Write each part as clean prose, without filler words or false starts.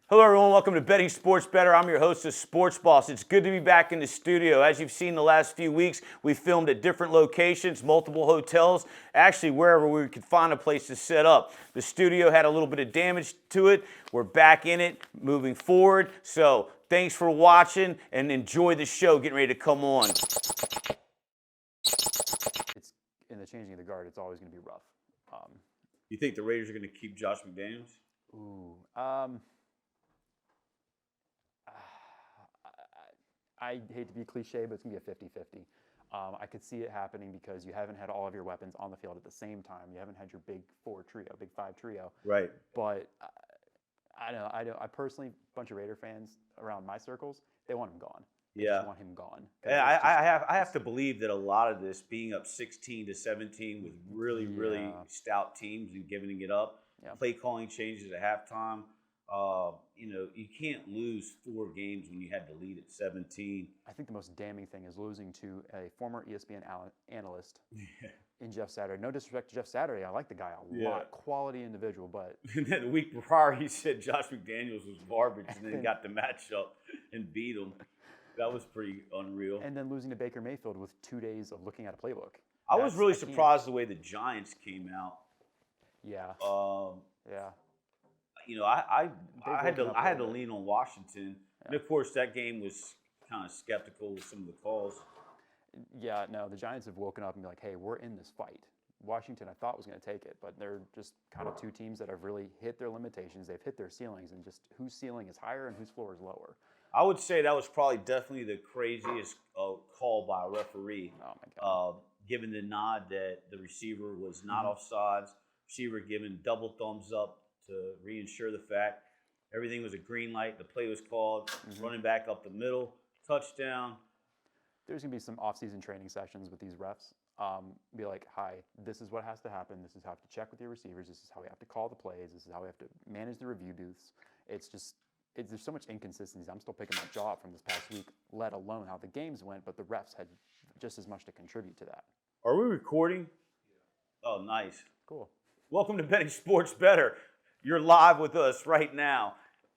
Hello, everyone. Welcome to Betting Sports Better. I'm your host, the Sports Boss. It's good to be back in the studio. As you've seen the last few weeks, we filmed at different locations, multiple hotels, actually wherever we could find a place to set up. The studio had a little bit of damage to it. We're back in it, moving forward. So thanks for watching and enjoy the show getting ready to come on. It's in the changing of the guard. It's always going to be rough. You think the Raiders are going to keep Josh McDaniels? I hate to be cliche, but it's going to be a 50-50. I could see it happening because you haven't had all of your weapons on the field at the same time. You haven't had your big big five trio. Right. But I don't know. I personally, a bunch of Raider fans around my circles, they want him gone. They just want him gone. Yeah, I have to believe that a lot of this being up 16-17 with really stout teams and giving it up, play calling changes at halftime. You can't lose 4 games when you had to lead at 17. I think the most damning thing is losing to a former ESPN analyst in Jeff Saturday. No disrespect to Jeff Saturday. I like the guy a lot. Quality individual, but... And then the week prior, he said Josh McDaniels was garbage and then got the matchup and beat him. That was pretty unreal. And then losing to Baker Mayfield with 2 days of looking at a playbook. I was really surprised the way the Giants came out. Yeah. I had to lean on Washington, and of course that game was kind of skeptical with some of the calls. Yeah, no, the Giants have woken up and be like, hey, we're in this fight. Washington, I thought was going to take it, but they're just kind of 2 teams that have really hit their limitations. They've hit their ceilings, and just whose ceiling is higher and whose floor is lower. I would say that was probably definitely the craziest call by a referee. Oh my God! Given the nod that the receiver was not offsides, receiver given double thumbs up to reinsure the fact. Everything was a green light. The play was called. Running back up the middle, touchdown. There's going to be some off-season training sessions with these refs. Be like, hi, this is what has to happen. This is how you have to check with your receivers. This is how we have to call the plays. This is how we have to manage the review booths. There's so much inconsistency. I'm still picking my jaw from this past week, let alone how the games went, but the refs had just as much to contribute to that. Are we recording? Yeah. Oh, nice. Cool. Welcome to Betting Sports Better. You're live with us right now.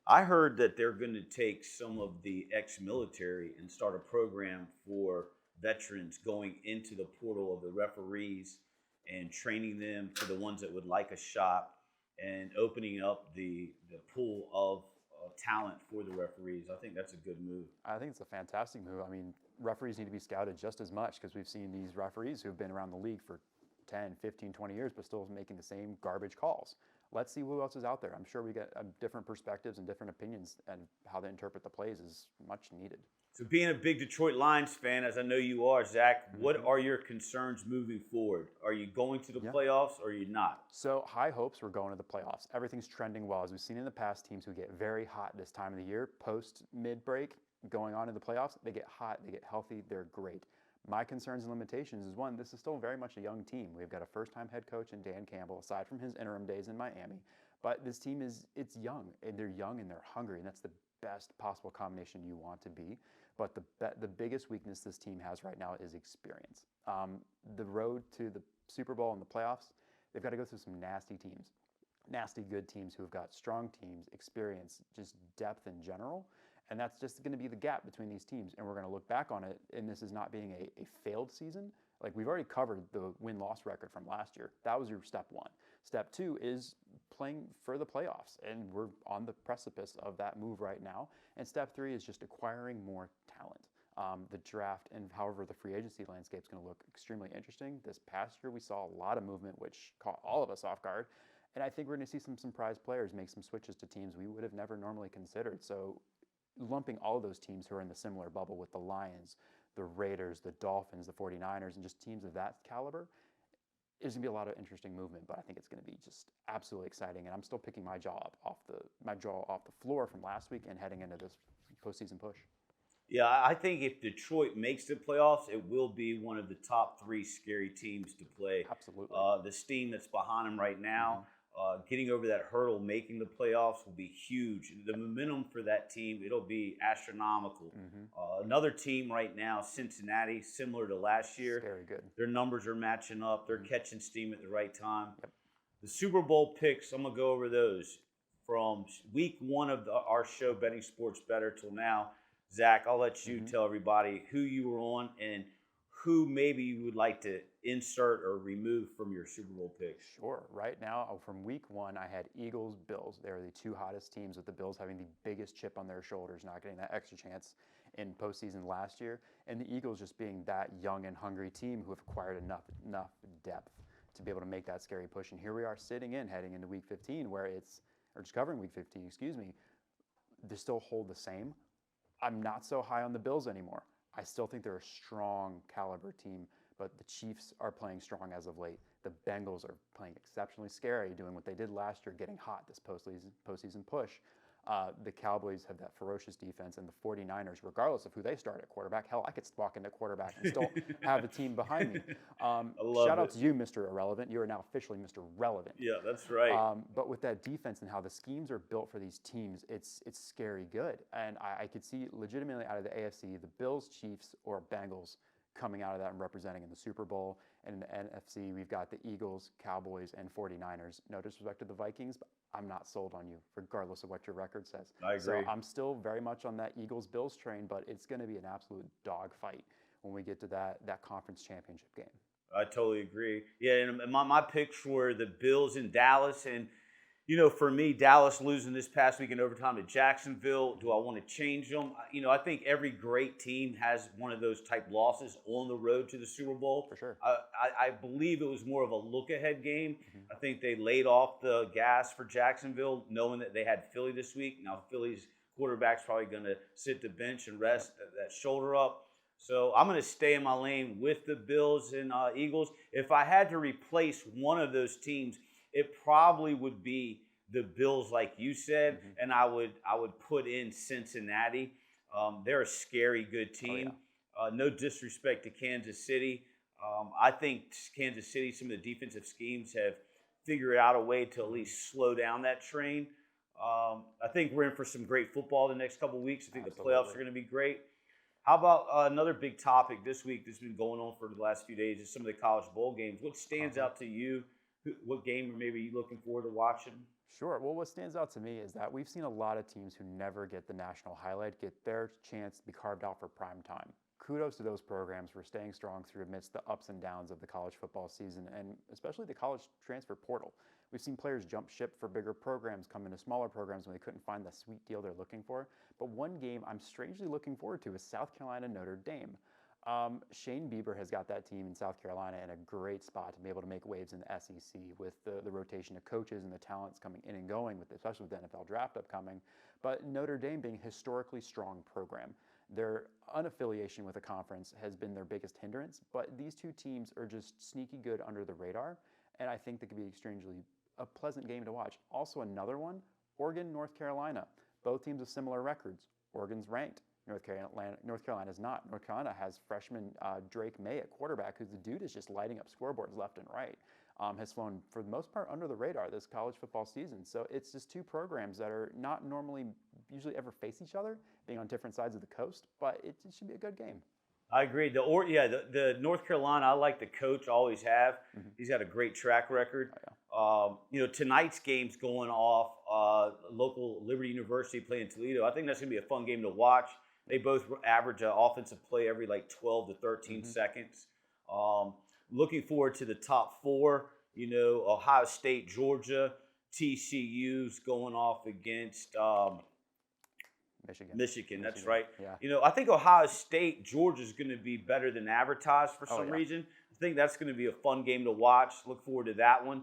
I heard that they're going to take some of the ex-military and start a program for veterans going into the portal of the referees and training them for the ones that would like a shot and opening up the pool of talent for the referees. I think that's a good move. I think it's a fantastic move. I mean, referees need to be scouted just as much because we've seen these referees who've been around the league for 10, 15, 20 years, but still making the same garbage calls. Let's see who else is out there. I'm sure we get different perspectives and different opinions, and how they interpret the plays is much needed. So being a big Detroit Lions fan, as I know you are, Zach, what are your concerns moving forward? Are you going to the playoffs or are you not? So high hopes, we're going to the playoffs. Everything's trending well. As we've seen in the past, teams who get very hot this time of the year, post-mid-break, going on to the playoffs, they get hot, they get healthy, they're great. My concerns and limitations is, one, this is still very much a young team. We've got a first-time head coach in Dan Campbell, aside from his interim days in Miami. But this team it's young, and they're young and they're hungry, and that's the best possible combination you want to be. But the biggest weakness this team has right now is experience. The road to the Super Bowl and the playoffs, they've got to go through some nasty teams, nasty good teams who have got strong teams, experience, just depth in general. And that's just going to be the gap between these teams. And we're going to look back on it, and this is not being a failed season. Like, we've already covered the win-loss record from last year. That was your step 1. Step 2 is playing for the playoffs, and we're on the precipice of that move right now. And step 3 is just acquiring more talent. The draft and however the free agency landscape is going to look extremely interesting. This past year, we saw a lot of movement, which caught all of us off guard. And I think we're going to see some surprise players make some switches to teams we would have never normally considered. So lumping all of those teams who are in the similar bubble with the Lions, the Raiders, the Dolphins, the 49ers, and just teams of that caliber, there's going to be a lot of interesting movement, but I think it's going to be just absolutely exciting. And I'm still picking my jaw off the floor from last week and heading into this postseason push. Yeah, I think if Detroit makes the playoffs, it will be one of the top 3 scary teams to play. Absolutely. The steam that's behind them right now, getting over that hurdle, making the playoffs will be huge. The momentum for that team, it'll be astronomical. Another team right now, Cincinnati, similar to last year. Very good. Their numbers are matching up. They're catching steam at the right time. The Super Bowl picks, I'm going to go over those. from week one of our show, Betting Sports Better, till now. Zach, I'll let you tell everybody who you were on and who maybe you would like to insert or remove from your Super Bowl picks. Sure. Right now, from week one, I had Eagles, Bills. They are the two hottest teams, with the Bills having the biggest chip on their shoulders, not getting that extra chance in postseason last year, and the Eagles just being that young and hungry team who have acquired enough depth to be able to make that scary push. And here we are heading into week 15, or just covering week 15, excuse me, they still hold the same. I'm not so high on the Bills anymore. I still think they're a strong caliber team, but the Chiefs are playing strong as of late. The Bengals are playing exceptionally scary, doing what they did last year, getting hot this postseason push. The Cowboys have that ferocious defense, and the 49ers, regardless of who they start at quarterback, hell, I could walk into quarterback and still have a team behind me. Shout out to you, Mr. Irrelevant. You are now officially Mr. Relevant. Yeah, that's right. But with that defense and how the schemes are built for these teams, it's scary good. And I could see legitimately out of the AFC, the Bills, Chiefs, or Bengals coming out of that and representing in the Super Bowl. And in the NFC, we've got the Eagles, Cowboys, and 49ers. No disrespect to the Vikings, but I'm not sold on you, regardless of what your record says. I agree. So I'm still very much on that Eagles-Bills train, but it's going to be an absolute dogfight when we get to that conference championship game. I totally agree. Yeah, and my picks were the Bills in Dallas. And, for me, Dallas losing this past week in overtime to Jacksonville, do I want to change them? I think every great team has one of those type losses on the road to the Super Bowl. For sure. I believe it was more of a look-ahead game. I think they laid off the gas for Jacksonville, knowing that they had Philly this week. Now, Philly's quarterback's probably going to sit the bench and rest that shoulder up. So I'm going to stay in my lane with the Bills and Eagles. If I had to replace one of those teams, it probably would be the Bills, like you said, and I would put in Cincinnati. They're a scary good team. Oh, yeah. No disrespect to Kansas City. I think Kansas City, some of the defensive schemes have figured out a way to at least slow down that train. I think we're in for some great football the next couple of weeks. I think Absolutely. the playoffs are going to be great. How about another big topic this week that's been going on for the last few days is some of the college bowl games. What stands out to you? What game maybe are you looking forward to watching? Sure. Well, what stands out to me is that we've seen a lot of teams who never get the national highlight get their chance to be carved out for prime time. Kudos to those programs for staying strong through amidst the ups and downs of the college football season, and especially the college transfer portal. We've seen players jump ship for bigger programs, come into smaller programs when they couldn't find the sweet deal they're looking for. But one game I'm strangely looking forward to is South Carolina Notre Dame. Shane Bieber has got that team in South Carolina in a great spot to be able to make waves in the SEC with the rotation of coaches and the talents coming in and going, especially with the NFL draft upcoming. But Notre Dame being a historically strong program. Their unaffiliation with a conference has been their biggest hindrance, but these two teams are just sneaky good under the radar, and I think that could be extremely a pleasant game to watch. Also another one, Oregon, North Carolina. Both teams with similar records. Oregon's ranked. North Carolina's not. North Carolina has freshman Drake May at quarterback, who's the dude is just lighting up scoreboards left and right. Has flown, for the most part, under the radar this college football season. So it's just two programs that are not usually ever face each other, being on different sides of the coast, but it should be a good game. I agree. The North Carolina, I like the coach, always have. He's got a great track record. Oh, yeah. Tonight's game's going off. Local Liberty University playing Toledo. I think that's going to be a fun game to watch. They both average offensive play every 12 to 13 seconds. Looking forward to the top four. Ohio State, Georgia, TCU's going off against Michigan. That's right. Yeah. I think Ohio State, Georgia's going to be better than advertised for some yeah. reason. I think that's going to be a fun game to watch. Look forward to that one.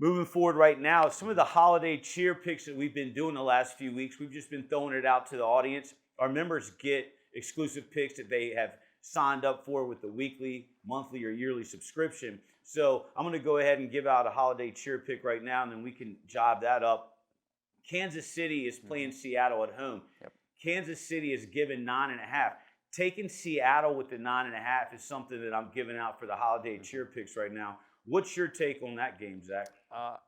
Moving forward right now, some of the holiday cheer picks that we've been doing the last few weeks, we've just been throwing it out to the audience. Our members get exclusive picks that they have signed up for with the weekly, monthly, or yearly subscription. So I'm going to go ahead and give out a holiday cheer pick right now, and then we can job that up. Kansas City is playing Seattle at home. Yep. Kansas City is given 9.5. Taking Seattle with the 9.5 is something that I'm giving out for the holiday cheer picks right now. What's your take on that game, Zach?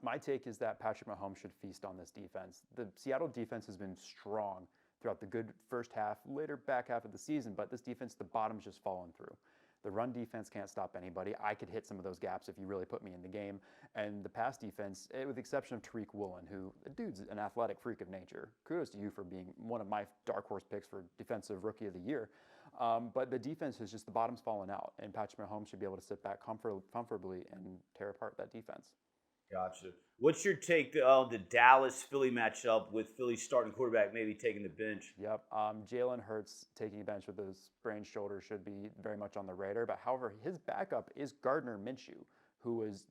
My take is that Patrick Mahomes should feast on this defense. The Seattle defense has been strong throughout the good first half, later back half of the season, but this defense, the bottom's just fallen through. The run defense can't stop anybody. I could hit some of those gaps if you really put me in the game. And the pass defense, with the exception of Tariq Woolen, who, the dude's an athletic freak of nature. Kudos to you for being one of my dark horse picks for Defensive Rookie of the Year. But the defense is just, the bottom's fallen out, and Patrick Mahomes should be able to sit back comfortably and tear apart that defense. Gotcha. What's your take on the Dallas-Philly matchup with Philly starting quarterback maybe taking the bench? Yep. Jalen Hurts taking a bench with his sprained shoulder should be very much on the radar. But however, his backup is Gardner Minshew, who was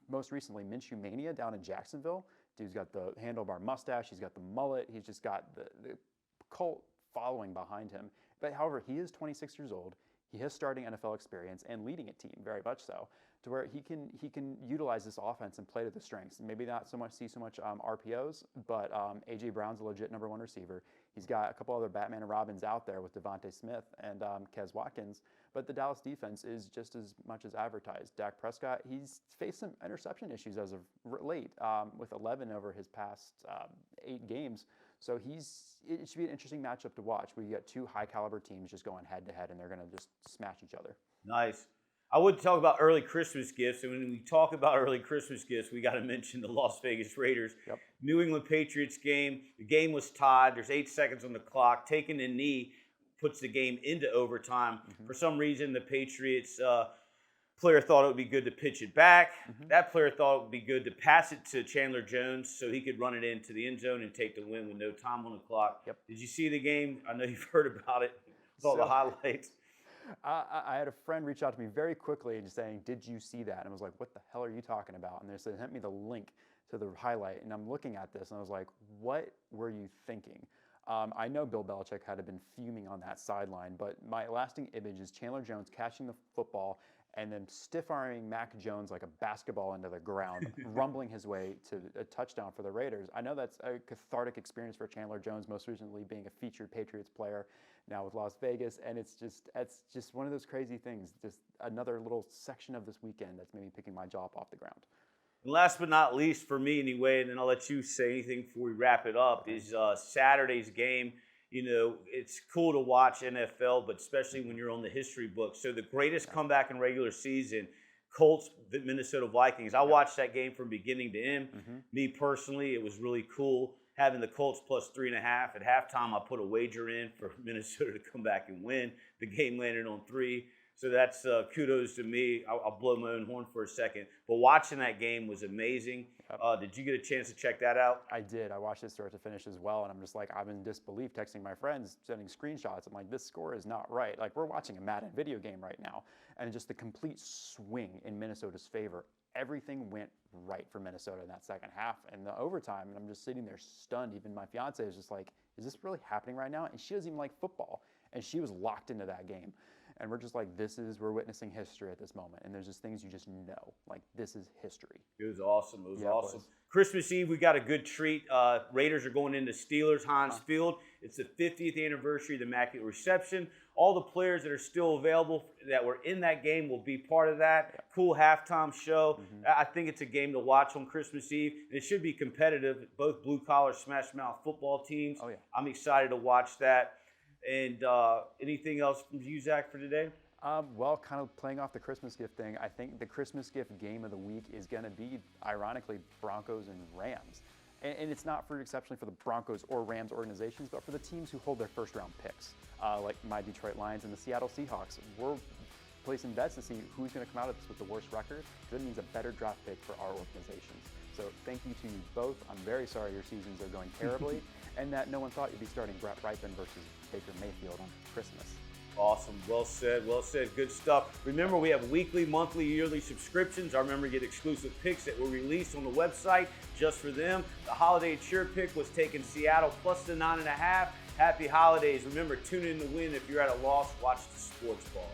most recently Minshew Mania down in Jacksonville. Dude's got the handlebar mustache. He's got the mullet. He's just got the cult following behind him. But however, he is 26 years old. He has starting NFL experience and leading a team, very much so, to where he can utilize this offense and play to the strengths. Maybe not so much RPOs, but A.J. Brown's a legit number one receiver. He's got a couple other Batman and Robins out there with Devontae Smith and Kez Watkins, but the Dallas defense is just as much as advertised. Dak Prescott, he's faced some interception issues as of late, with 11 over his past 8 games. So it should be an interesting matchup to watch. We got 2 high-caliber teams just going head-to-head, and they're going to just smash each other. Nice. I would talk about early Christmas gifts, and when we talk about early Christmas gifts, we got to mention the Las Vegas Raiders. Yep. New England Patriots game. The game was tied. There's 8 seconds on the clock. Taking a knee puts the game into overtime. Mm-hmm. For some reason, the Patriots player thought it would be good to pitch it back. Mm-hmm. That player thought it would be good to pass it to Chandler Jones so he could run it into the end zone and take the win with no time on the clock. Yep. Did you see the game? I know you've heard about it. Saw the highlights. I had a friend reach out to me very quickly and just saying, "Did you see that?" And I was like, "What the hell are you talking about?" And they sent me the link to the highlight, and I'm looking at this, and I was like, "What were you thinking?" I know Bill Belichick had been fuming on that sideline, but my lasting image is Chandler Jones catching the football and then stiff-arming Mac Jones like a basketball into the ground, rumbling his way to a touchdown for the Raiders. I know that's a cathartic experience for Chandler Jones, most recently being a featured Patriots player, now with Las Vegas, and it's just one of those crazy things, just another little section of this weekend that's maybe picking my jaw up off the ground. And last but not least, for me anyway, and then I'll let you say anything before we wrap it up, is Saturday's game. You know, it's cool to watch NFL, but especially when you're on the history book. So the greatest comeback in regular season, Colts, the Minnesota Vikings. I watched that game from beginning to end. Mm-hmm. Me personally, it was really cool having the Colts plus 3.5. At halftime, I put a wager in for Minnesota to come back and win. The game landed on 3. So that's kudos to me. I'll blow my own horn for a second. But watching that game was amazing. Did you get a chance to check that out? I did. I watched it start to finish as well, and I'm just like, I'm in disbelief, texting my friends, sending screenshots. I'm like, this score is not right. Like, we're watching a Madden video game right now, and just the complete swing in Minnesota's favor. Everything went right for Minnesota in that second half and the overtime, and I'm just sitting there stunned. Even my fiance is just like, is this really happening right now? And she doesn't even like football, and she was locked into that game. And we're just like, we're witnessing history at this moment. And there's just things you just know. Like, this is history. It was awesome. It was awesome. Christmas Eve, we got a good treat. Raiders are going into Steelers Heinz Field. It's the 50th anniversary of the Immaculate Reception. All the players that are still available that were in that game will be part of that. Yeah. Cool halftime show. Mm-hmm. I think it's a game to watch on Christmas Eve. And it should be competitive. Both blue-collar, smash-mouth football teams. Oh, yeah. I'm excited to watch that. And anything else from you, Zach, for today? Well, kind of playing off the Christmas gift thing, I think the Christmas gift game of the week is going to be, ironically, Broncos and Rams. And it's not exceptionally for the Broncos or Rams organizations, but for the teams who hold their first-round picks, like my Detroit Lions and the Seattle Seahawks. We're placing bets to see who's going to come out of this with the worst record, because it means a better draft pick for our organizations. So thank you to you both. I'm very sorry your seasons are going terribly, and that no one thought you'd be starting Brett Rypien versus Baker Mayfield on Christmas. Awesome. Well said. Well said. Good stuff. Remember, we have weekly, monthly, yearly subscriptions. I remember get exclusive picks that were released on the website just for them. The holiday cheer pick was taking Seattle plus the 9.5. Happy holidays. Remember, tune in to win. If you're at a loss, watch the sports balls.